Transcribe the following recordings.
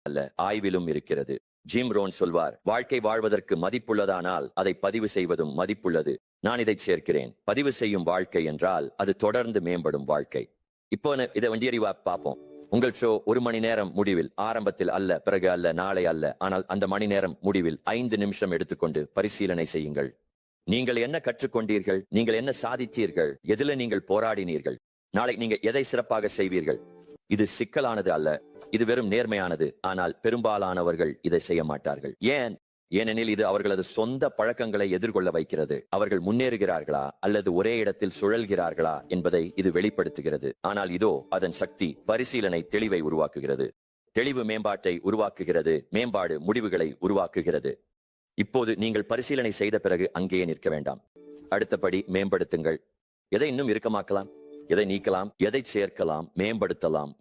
அல்ல, ஆய்விலும் இருக்கிறது. Gym Ron சொல்வார், வாழ்க்கை வாழ்வதற்கு மதிப்புள்ளதானால் அதை பதிவு செய்வதும் மதிப்புள்ளது. நான் இதை சேர்க்கிறேன். பதிவு செய்யும் வாழ்க்கை என்றால் அது தொடர்ந்து மேம்படும் வாழ்க்கை. இப்போ இதை வண்டியறிவா பார்ப்போம். உங்கள் ஷோ 1 மணி நேரம் முடிவில், ஆரம்பத்தில் அல்ல, பிறகு அல்ல, நாளை அல்ல, ஆனால் அந்த மணி நேரம் முடிவில் 5 நிமிஷம் எடுத்துக்கொண்டு பரிசீலனை செய்யுங்கள். நீங்கள் என்ன கற்றுக்கொண்டீர்கள்? நீங்கள் என்ன சாதித்தீர்கள்? எதில நீங்கள் போராடினீர்கள்? நாளை நீங்க எதை சிறப்பாக செய்வீர்கள்? இது சிக்கலானது அல்ல, இது வெறும் நேர்மையானது. ஆனால் பெரும்பாலானவர்கள் இதை செய்ய மாட்டார்கள். ஏனெனில் இது அவர்களது சொந்த பழக்கங்களை எதிர்கொள்ள வைக்கிறது. அவர்கள் முன்னேறுகிறார்களா அல்லது ஒரே இடத்தில் சுழல்கிறார்களா என்பதை இது வெளிப்படுத்துகிறது. ஆனால் இதோ அதன் சக்தி. பரிசீலனை தெளிவை உருவாக்குகிறது. தெளிவு மேம்பாட்டை உருவாக்குகிறது. மேம்பாடு முடிவுகளை உருவாக்குகிறது. இப்போது நீங்கள் பரிசீலனை செய்த பிறகு அங்கேயே நிற்க வேண்டாம். அடுத்தபடி மேம்படுத்துங்கள். எதை இன்னும் இறுக்கமாக்கலாம்? எதை நீக்கலாம்? எதை சேர்க்கலாம்? மேம்படுத்தலாம்,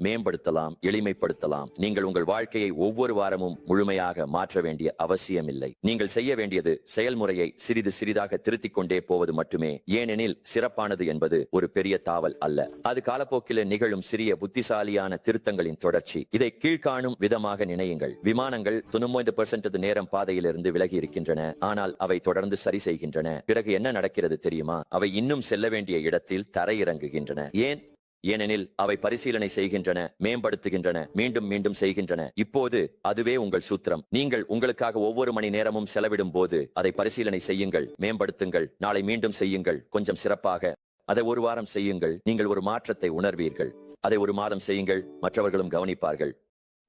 எளிமைப்படுத்தலாம். நீங்கள் உங்கள் வாழ்க்கையை ஒவ்வொரு வாரமும் முழுமையாக மாற்ற வேண்டிய அவசியமில்லை. நீங்கள் செய்ய வேண்டியது செயல்முறையை சிறிது சிறிதாக திருத்திக் கொண்டே போவது மட்டுமே. ஏனெனில் சிறப்பானது என்பது ஒரு பெரிய தாவல் அல்ல, அது காலப்போக்கில் நிகழும் சிறிய புத்திசாலியான திருத்தங்களின் தொடர்ச்சி. இதை கீழ்காணும் விதமாக நினையுங்கள். விமானங்கள் 99% நேரம் பாதையிலிருந்து விலகி இருக்கின்றன, ஆனால் அவை தொடர்ந்து சரி செய்கின்றன. பிறகு என்ன நடக்கிறது தெரியுமா? அவை இன்னும் செல்ல வேண்டிய இடத்தில் தரையிறங்குகின்றன. ஏனெனில் அவை பரிசீலனை செய்கின்றன, மேம்படுத்துகின்றன, மீண்டும் மீண்டும் செய்கின்றன. இப்போது அதுவே உங்கள் சூத்திரம். நீங்கள் உங்களுக்காக ஒவ்வொரு மணி நேரமும் செலவிடும் போது அதை பரிசீலனை செய்யுங்கள், மேம்படுத்துங்கள். நாளை மீண்டும் செய்யுங்கள், கொஞ்சம் சிறப்பாக. அதை ஒரு வாரம் செய்யுங்கள், நீங்கள் ஒரு மாற்றத்தை உணர்வீர்கள். அதை ஒரு மாதம் செய்யுங்கள், மற்றவர்களும் கவனிப்பார்கள்.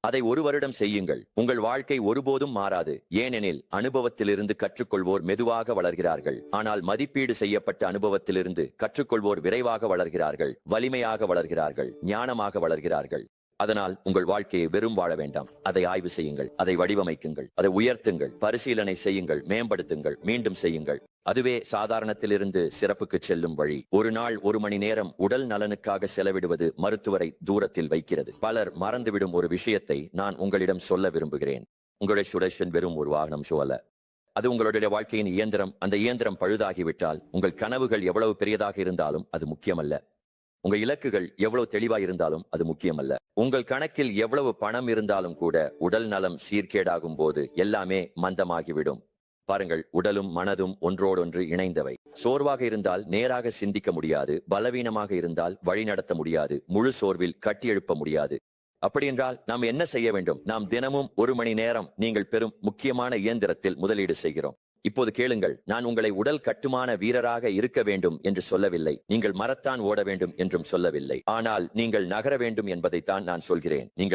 அதை ஒரு வருடம் செய்யுங்கள், உங்கள் வாழ்க்கை ஒருபோதும் மாறாது. ஏனெனில் அனுபவத்திலிருந்து கற்றுக்கொள்வோர் மெதுவாக வளர்கிறார்கள், ஆனால் மதிப்பீடு செய்யப்பட்ட அனுபவத்திலிருந்து கற்றுக்கொள்வோர் விரைவாக வளர்கிறார்கள், வலிமையாக வளர்கிறார்கள், ஞானமாக வளர்கிறார்கள். அதனால் உங்கள் வாழ்க்கையை வெறும் வாழ வேண்டாம். அதை ஆய்வு செய்யுங்கள், அதை வடிவமைக்குங்கள், அதை உயர்த்துங்கள், பரிசீலனை செய்யுங்கள், மேம்படுத்துங்கள், மீண்டும் செய்யுங்கள். அதுவே சாதாரணத்திலிருந்து சிறப்புக்கு செல்லும் வழி. ஒரு நாள் 1 மணி நேரம் உடல் நலனுக்காக செலவிடுவது மருத்துவரை தூரத்தில் வைக்கிறது. பலர் மறந்துவிடும் ஒரு விஷயத்தை நான் உங்களிடம் சொல்ல விரும்புகிறேன். உங்களுடைய சுடேஷன் வெறும் ஒரு வாகனம் ஷோ அல்ல, அது உங்களுடைய வாழ்க்கையின் இயந்திரம். அந்த இயந்திரம் பழுதாகிவிட்டால் உங்கள் கனவுகள் எவ்வளவு பெரியதாக இருந்தாலும் அது முக்கியமல்ல. உங்க இலக்குகள் எவ்வளவு தெளிவாக இருந்தாலும் அது முக்கியமல்ல. உங்கள் கணக்கில் எவ்வளவு பணம் இருந்தாலும் கூட உடல் நலம் சீர்கேடாகும் போது எல்லாமே மந்தமாகிவிடும். பாருங்கள், உடலும் மனதும் ஒன்றோடொன்று இணைந்தவை. சோர்வாக இருந்தால் நேராக சிந்திக்க முடியாது, பலவீனமாக இருந்தால் வழி நடத்த முடியாது, முழு சோர்வில் கட்டியெழுப்ப முடியாது. அப்படியென்றால் நாம் என்ன செய்ய வேண்டும்? நாம் தினமும் 1 மணி நேரம் நீங்கள் பெறும் முக்கியமான இயந்திரத்தில் முதலீடு செய்கிறோம். இப்போது கேளுங்கள், நான் உங்களை உடல் கட்டுமான வீரராக இருக்க வேண்டும் என்று சொல்லவில்லை. நீங்கள் மரத்தான் ஓட வேண்டும் என்றும் சொல்லவில்லை. ஆனால் நீங்கள் நகர வேண்டும் என்பதைத்தான் நான் சொல்கிறேன். நீங்கள்